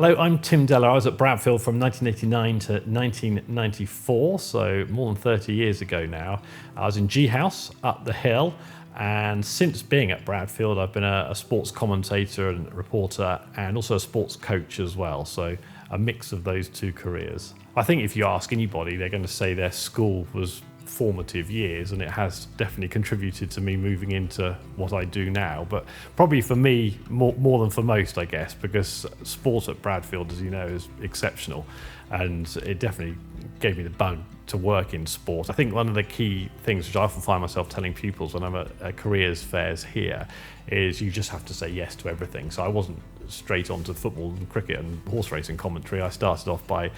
Hello, I'm Tim Dellor. I was at Bradfield from 1989 to 1994, so more than 30 years ago now. I was in G House up the hill, and since being at Bradfield, I've been a sports commentator and reporter and also a sports coach as well, so a mix of those two careers. I think if you ask anybody, they're going to say their school was formative years, and it has definitely contributed to me moving into what I do now, but probably for me more than for most, I guess, because sport at Bradfield, as you know, is exceptional, and it definitely gave me the bug to work in sport. I think one of the key things which I often find myself telling pupils when I'm at careers fairs here is you just have to say yes to everything. So I wasn't straight on to football and cricket and horse racing commentary. I started off by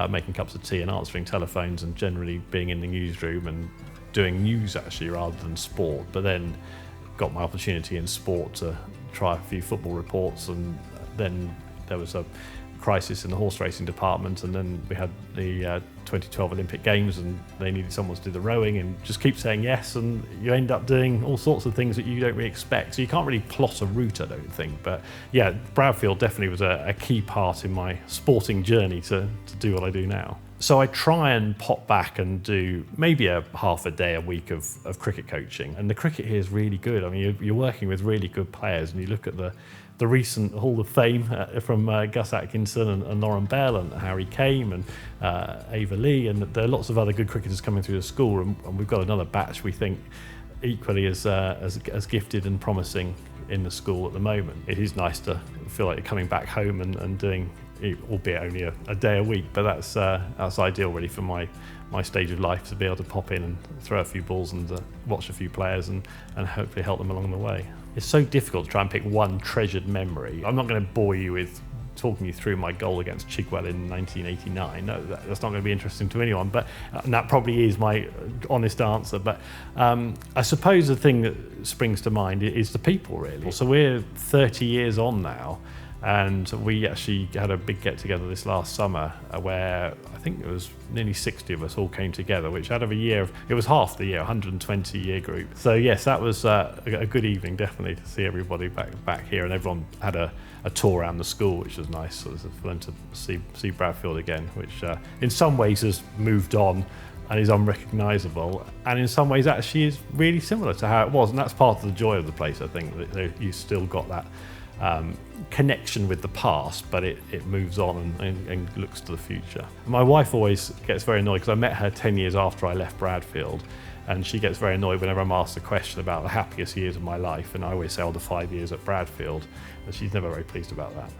making cups of tea and answering telephones and generally being in the newsroom and doing news actually rather than sport, but then got my opportunity in sport to try a few football reports, and then there was a crisis in the horse racing department, and then we had the 2012 Olympic Games and they needed someone to do the rowing, and just keep saying yes and you end up doing all sorts of things that you don't really expect, so you can't really plot a route, I don't think. But yeah, Bradfield definitely was a key part in my sporting journey to do what I do now. So I try and pop back and do maybe a half a day a week of cricket coaching, and the cricket here is really good. I mean, you're working with really good players, and you look at the recent Hall of Fame from Gus Atkinson and Lauren Bell and Harry Kane and Ava Lee, and there are lots of other good cricketers coming through the school, and we've got another batch we think equally as gifted and promising in the school at the moment. It is nice to feel like you're coming back home and doing, albeit only a day a week, but that's ideal really for my stage of life, to be able to pop in and throw a few balls and watch a few players and hopefully help them along the way. It's so difficult to try and pick one treasured memory. I'm not going to bore you with talking you through my goal against Chigwell in 1989. No, that's not going to be interesting to anyone, but and that probably is my honest answer. But I suppose the thing that springs to mind is the people, really. So we're 30 years on now, and we actually had a big get-together this last summer where I think it was nearly 60 of us all came together, which out of it was half the year, 120-year group. So yes, that was a good evening, definitely, to see everybody back here, and everyone had a tour around the school, which was nice, so for them to see Bradfield again, which in some ways has moved on and is unrecognisable, and in some ways actually is really similar to how it was, and that's part of the joy of the place, I think, that you still got that connection with the past, but it moves on and looks to the future. My wife always gets very annoyed because I met her 10 years after I left Bradfield, and she gets very annoyed whenever I'm asked a question about the happiest years of my life, and I always say, the 5 years at Bradfield, and she's never very pleased about that.